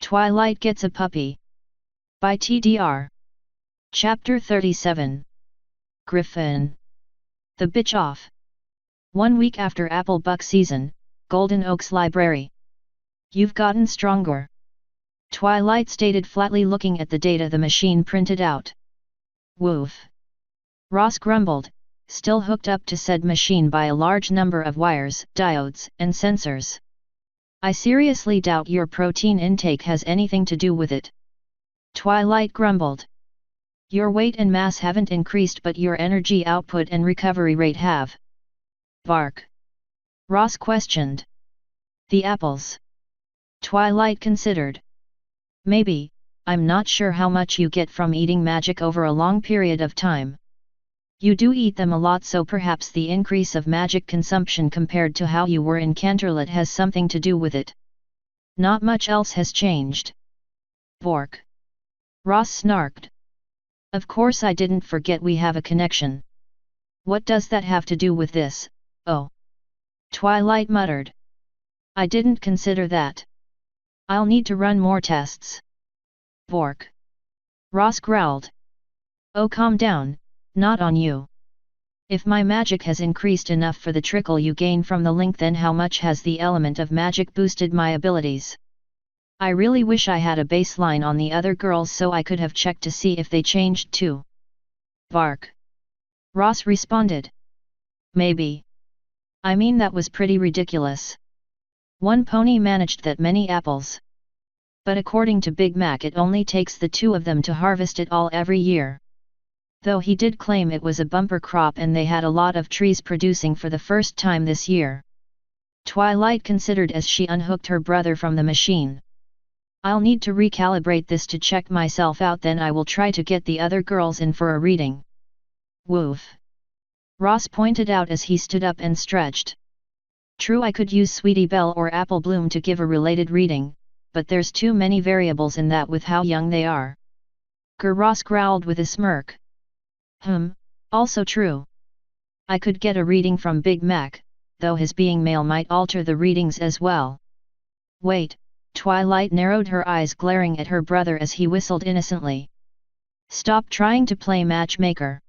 Twilight Gets a Puppy. By TDR. Chapter 37. Griffin. The Bitch Off. 1 week after Apple Buck season, Golden Oaks Library. You've gotten stronger. Twilight stated flatly, looking at the data the machine printed out. Woof. Ross grumbled, still hooked up to said machine by a large number of wires, diodes, and sensors. I seriously doubt your protein intake has anything to do with it. Twilight grumbled. Your weight and mass haven't increased, but your energy output and recovery rate have. Bark. Ross questioned. The apples. Twilight considered. Maybe, I'm not sure how much you get from eating magic over a long period of time. You do eat them a lot, so perhaps the increase of magic consumption compared to how you were in Canterlot has something to do with it. Not much else has changed. Bork. Ross snarked. Of course I didn't forget we have a connection. What does that have to do with this? Oh. Twilight muttered. I didn't consider that. I'll need to run more tests. Bork. Ross growled. Oh, calm down, not on you. If my magic has increased enough for the trickle you gain from the link, then how much has the element of magic boosted my abilities? I really wish I had a baseline on the other girls so I could have checked to see if they changed too. Bark. Ross responded. Maybe. I mean, that was pretty ridiculous. One pony managed that many apples. But according to Big Mac, it only takes the two of them to harvest it all every year. Though he did claim it was a bumper crop and they had a lot of trees producing for the first time this year. Twilight considered as she unhooked her brother from the machine. I'll need to recalibrate this to check myself out, then I will try to get the other girls in for a reading. Woof. Ross pointed out as he stood up and stretched. True, I could use Sweetie Belle or Apple Bloom to give a related reading, but there's too many variables in that with how young they are. Ross growled with a smirk. Also true. I could get a reading from Big Mac, though his being male might alter the readings as well. Wait, Twilight narrowed her eyes, glaring at her brother as he whistled innocently. Stop trying to play matchmaker.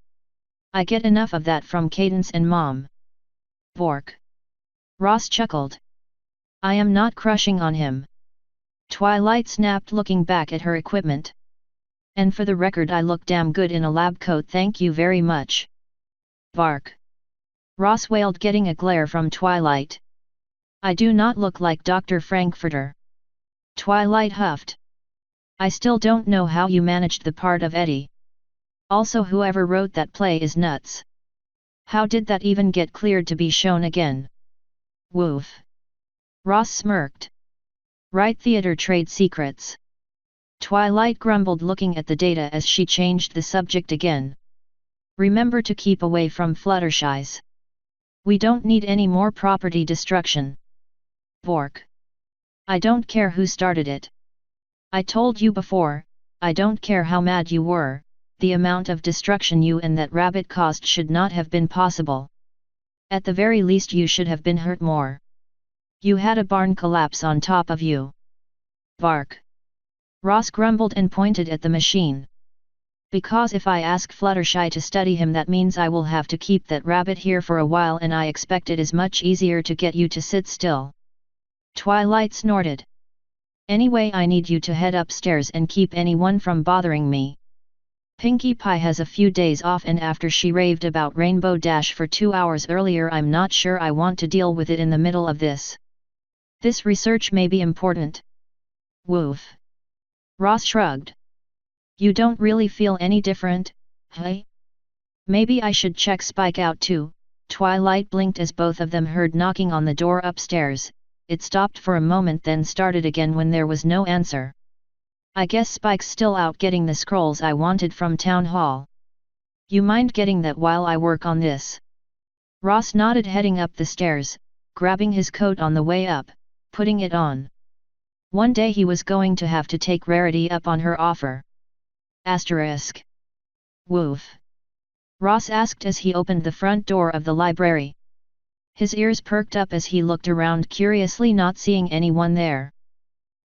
I get enough of that from Cadence and Mom. Bork. Ross chuckled. I am not crushing on him. Twilight snapped, looking back at her equipment. And for the record, I look damn good in a lab coat, thank you very much. Bark. Ross wailed, getting a glare from Twilight. I do not look like Dr. Frankfurter. Twilight huffed. I still don't know how you managed the part of Eddie. Also, whoever wrote that play is nuts. How did that even get cleared to be shown again? Woof. Ross smirked. Right, theater trade secrets. Twilight grumbled, looking at the data as she changed the subject again. Remember to keep away from Fluttershy's. We don't need any more property destruction. Bork. I don't care who started it. I told you before, I don't care how mad you were, the amount of destruction you and that rabbit caused should not have been possible. At the very least you should have been hurt more. You had a barn collapse on top of you. Bark. Ross grumbled and pointed at the machine. Because if I ask Fluttershy to study him, that means I will have to keep that rabbit here for a while, and I expect it is much easier to get you to sit still. Twilight snorted. Anyway, I need you to head upstairs and keep anyone from bothering me. Pinkie Pie has a few days off, and after she raved about Rainbow Dash for 2 hours earlier, I'm not sure I want to deal with it in the middle of this. This research may be important. Woof. Ross shrugged. You don't really feel any different, hey? Maybe I should check Spike out too. Twilight blinked as both of them heard knocking on the door upstairs. It stopped for a moment, then started again when there was no answer. I guess Spike's still out getting the scrolls I wanted from Town Hall. You mind getting that while I work on this? Ross nodded, heading up the stairs, grabbing his coat on the way up, putting it on. One day he was going to have to take Rarity up on her offer. Asterisk. Woof. Ross asked as he opened the front door of the library. His ears perked up as he looked around curiously, not seeing anyone there.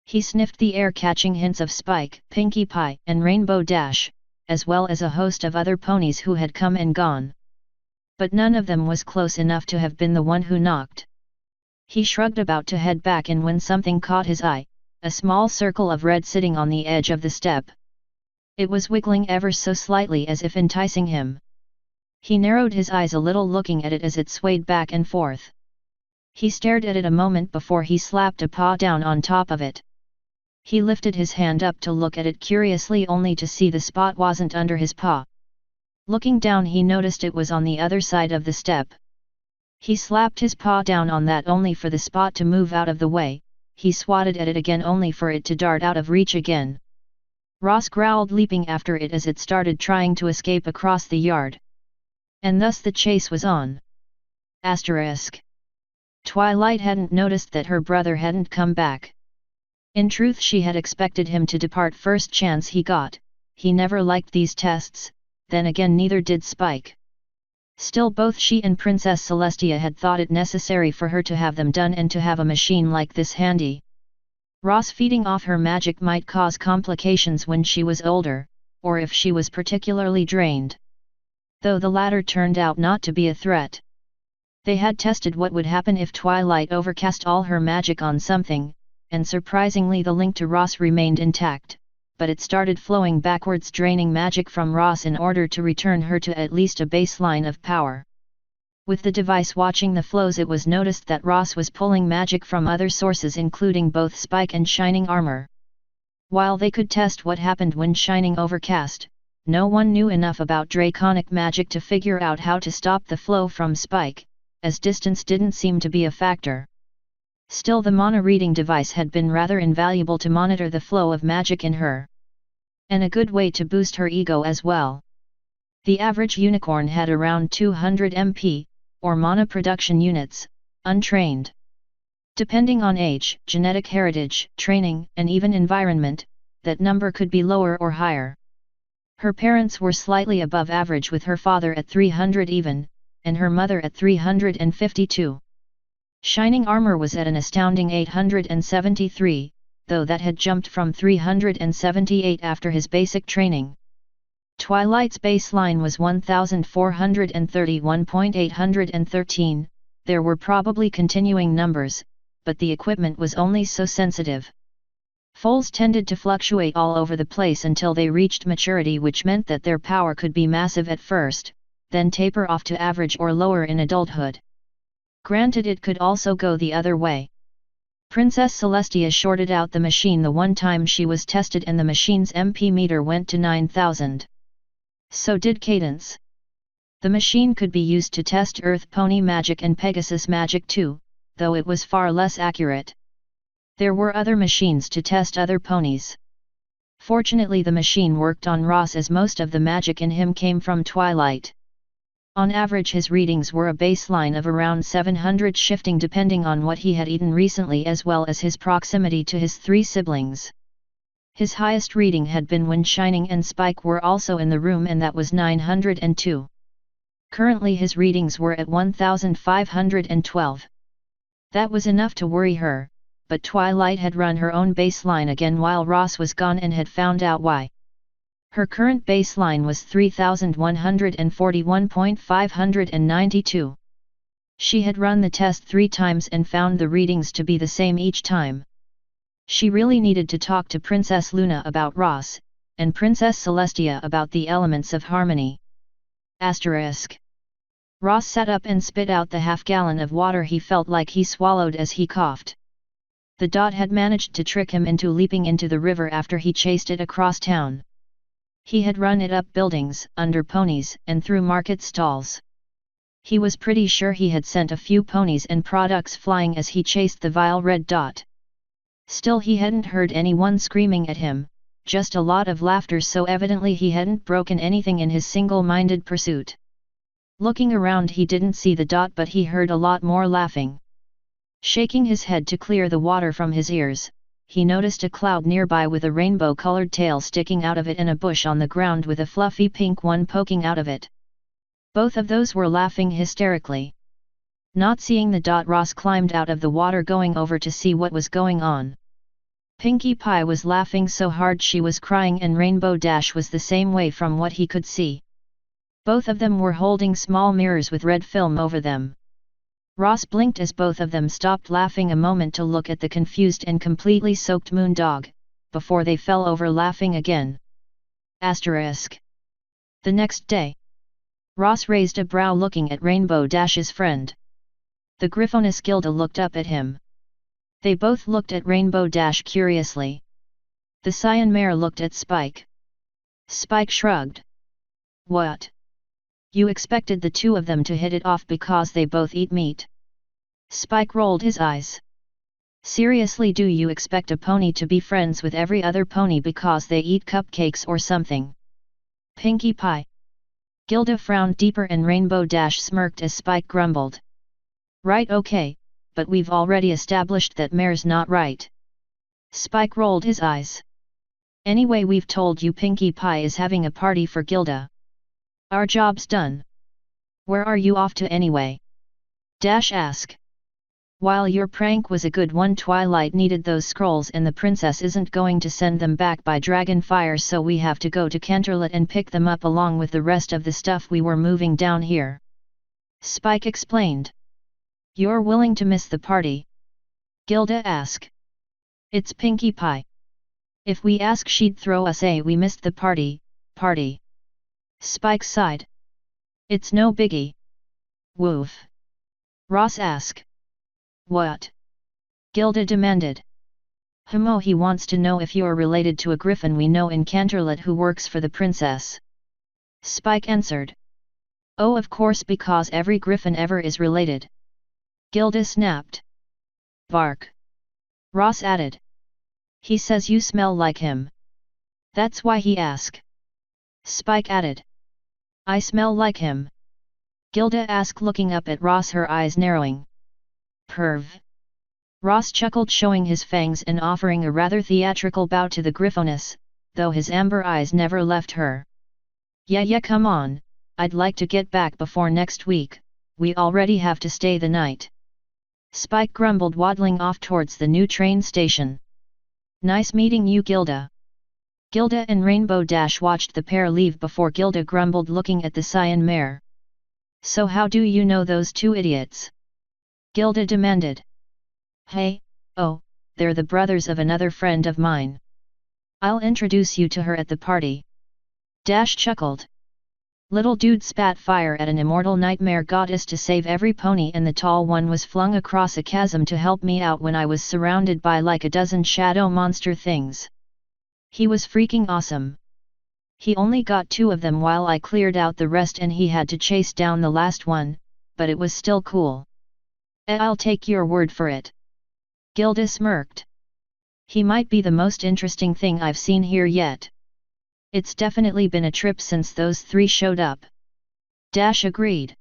He sniffed the air, catching hints of Spike, Pinkie Pie, and Rainbow Dash, as well as a host of other ponies who had come and gone. But none of them was close enough to have been the one who knocked. He shrugged about to head back in when something caught his eye, a small circle of red sitting on the edge of the step. It was wiggling ever so slightly as if enticing him. He narrowed his eyes a little, looking at it as it swayed back and forth. He stared at it a moment before he slapped a paw down on top of it. He lifted his hand up to look at it curiously, only to see the spot wasn't under his paw. Looking down, he noticed it was on the other side of the step. He slapped his paw down on that only for the spot to move out of the way. He swatted at it again only for it to dart out of reach again. Ross growled, leaping after it as it started trying to escape across the yard. And thus the chase was on. Asterisk. Twilight hadn't noticed that her brother hadn't come back. In truth, she had expected him to depart first chance he got. He never liked these tests, then again neither did Spike. Still, both she and Princess Celestia had thought it necessary for her to have them done and to have a machine like this handy. Ross feeding off her magic might cause complications when she was older, or if she was particularly drained. Though the latter turned out not to be a threat. They had tested what would happen if Twilight overcast all her magic on something, and surprisingly the link to Ross remained intact, but it started flowing backwards, draining magic from Ross in order to return her to at least a baseline of power. With the device watching the flows, it was noticed that Ross was pulling magic from other sources, including both Spike and Shining Armor. While they could test what happened when Shining overcast, no one knew enough about draconic magic to figure out how to stop the flow from Spike, as distance didn't seem to be a factor. Still, the mana reading device had been rather invaluable to monitor the flow of magic in her. And a good way to boost her ego as well. The average unicorn had around 200 MP, or mana production units, untrained. Depending on age, genetic heritage, training, and even environment, that number could be lower or higher. Her parents were slightly above average, with her father at 300 even, and her mother at 352. Shining Armor was at an astounding 873, though that had jumped from 378 after his basic training. Twilight's baseline was 1431.813, there were probably continuing numbers, but the equipment was only so sensitive. Foals tended to fluctuate all over the place until they reached maturity, which meant that their power could be massive at first, then taper off to average or lower in adulthood. Granted, it could also go the other way. Princess Celestia shorted out the machine the one time she was tested, and the machine's MP meter went to 9,000. So did Cadence. The machine could be used to test Earth Pony magic and Pegasus magic too, though it was far less accurate. There were other machines to test other ponies. Fortunately, the machine worked on Ross, as most of the magic in him came from Twilight. On average, his readings were a baseline of around 700, shifting depending on what he had eaten recently as well as his proximity to his three siblings. His highest reading had been when Shining and Spike were also in the room, and that was 902. Currently his readings were at 1512. That was enough to worry her, but Twilight had run her own baseline again while Ross was gone and had found out why. Her current baseline was 3141.592. She had run the test 3 times and found the readings to be the same each time. She really needed to talk to Princess Luna about Ross, and Princess Celestia about the elements of harmony. Asterisk. Ross sat up and spit out the half-gallon of water he felt like he swallowed as he coughed. The dot had managed to trick him into leaping into the river after he chased it across town. He had run it up buildings, under ponies, and through market stalls. He was pretty sure he had sent a few ponies and products flying as he chased the vile red dot. Still, he hadn't heard anyone screaming at him, just a lot of laughter, so evidently he hadn't broken anything in his single-minded pursuit. Looking around, he didn't see the dot, but he heard a lot more laughing. Shaking his head to clear the water from his ears, he noticed a cloud nearby with a rainbow-colored tail sticking out of it and a bush on the ground with a fluffy pink one poking out of it. Both of those were laughing hysterically. Not seeing the dot, Ross climbed out of the water, going over to see what was going on. Pinkie Pie was laughing so hard she was crying, and Rainbow Dash was the same way from what he could see. Both of them were holding small mirrors with red film over them. Ross blinked as both of them stopped laughing a moment to look at the confused and completely soaked Moondog, before they fell over laughing again. Asterisk. The next day, Ross raised a brow looking at Rainbow Dash's friend. The Griffoness Gilda looked up at him. They both looked at Rainbow Dash curiously. The Cyan Mare looked at Spike. Spike shrugged. What? You expected the two of them to hit it off because they both eat meat? Spike rolled his eyes. Seriously, do you expect a pony to be friends with every other pony because they eat cupcakes or something? Pinkie Pie. Gilda frowned deeper and Rainbow Dash smirked as Spike grumbled. Right, okay, but we've already established that Mare's not right. Spike rolled his eyes. Anyway, we've told you Pinkie Pie is having a party for Gilda. Our job's done. Where are you off to anyway? Dash asked. While your prank was a good one, Twilight needed those scrolls and the princess isn't going to send them back by dragon fire, so we have to go to Canterlot and pick them up along with the rest of the stuff we were moving down here. Spike explained. You're willing to miss the party? Gilda asked. It's Pinkie Pie. If we ask, she'd throw us a we missed the party. Spike sighed. It's no biggie. Woof. Ross asked. What? Gilda demanded. He wants to know if you're related to a griffin we know in Canterlot who works for the princess. Spike answered. Oh, of course, because every griffin ever is related. Gilda snapped. Bark. Ross added. He says you smell like him. That's why he asked. Spike added. I smell like him? Gilda asked, looking up at Ross, her eyes narrowing. Perv. Ross chuckled, showing his fangs and offering a rather theatrical bow to the Griffoness, though his amber eyes never left her. Yeah, come on, I'd like to get back before next week, we already have to stay the night. Spike grumbled, waddling off towards the new train station. Nice meeting you, Gilda. Gilda and Rainbow Dash watched the pair leave before Gilda grumbled, looking at the Cyan Mare. So how do you know those two idiots? Gilda demanded. Hey, oh, they're the brothers of another friend of mine. I'll introduce you to her at the party. Dash chuckled. Little dude spat fire at an immortal nightmare goddess to save every pony, and the tall one was flung across a chasm to help me out when I was surrounded by like a dozen shadow monster things. He was freaking awesome. He only got 2 of them while I cleared out the rest, and he had to chase down the last one, but it was still cool. I'll take your word for it. Gilda smirked. He might be the most interesting thing I've seen here yet. It's definitely been a trip since those 3 showed up. Dash agreed.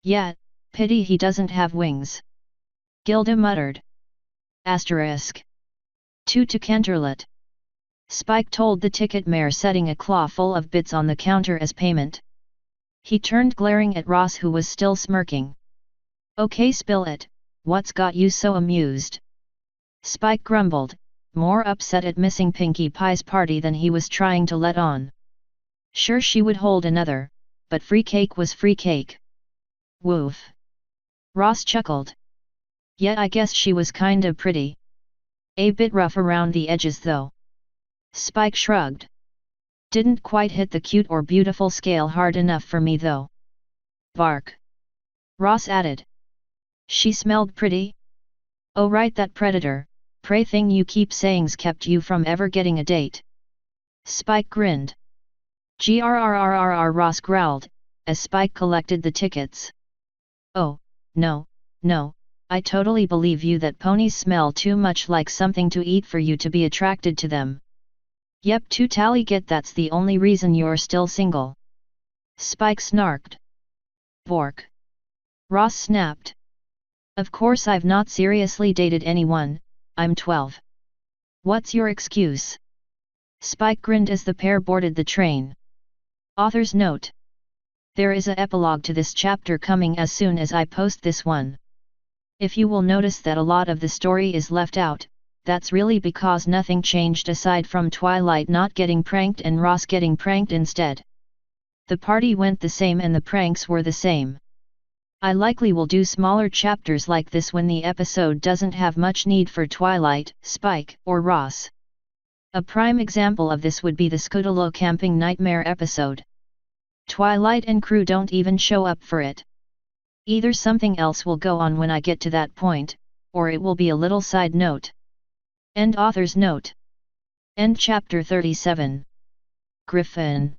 Yeah, pity he doesn't have wings. Gilda muttered. Asterisk. 2 to Canterlot. Spike told the ticket mare, setting a claw full of bits on the counter as payment. He turned, glaring at Ross, who was still smirking. Okay, spill it, what's got you so amused? Spike grumbled, more upset at missing Pinkie Pie's party than he was trying to let on. Sure, she would hold another, but free cake was free cake. Woof. Ross chuckled. Yeah, I guess she was kinda pretty. A bit rough around the edges though. Spike shrugged. Didn't quite hit the cute or beautiful scale hard enough for me though. Bark. Ross added. She smelled pretty? Oh right, that predator, prey thing you keep saying's kept you from ever getting a date. Spike grinned. Grrrrrrr, Ross growled, as Spike collected the tickets. Oh, no, I totally believe you that ponies smell too much like something to eat for you to be attracted to them. Yep, to tally get, that's the only reason you're still single. Spike snarked. Bork. Ross snapped. Of course I've not seriously dated anyone, I'm 12. What's your excuse? Spike grinned as the pair boarded the train. Author's note. There is a epilogue to this chapter coming as soon as I post this one. If you will notice that a lot of the story is left out, that's really because nothing changed aside from Twilight not getting pranked and Ross getting pranked instead. The party went the same and the pranks were the same. I likely will do smaller chapters like this when the episode doesn't have much need for Twilight, Spike, or Ross. A prime example of this would be the Scutolo camping nightmare episode. Twilight and crew don't even show up for it. Either something else will go on when I get to that point, or it will be a little side note. End author's note. End chapter 37. Griffin.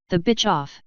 The bitch off.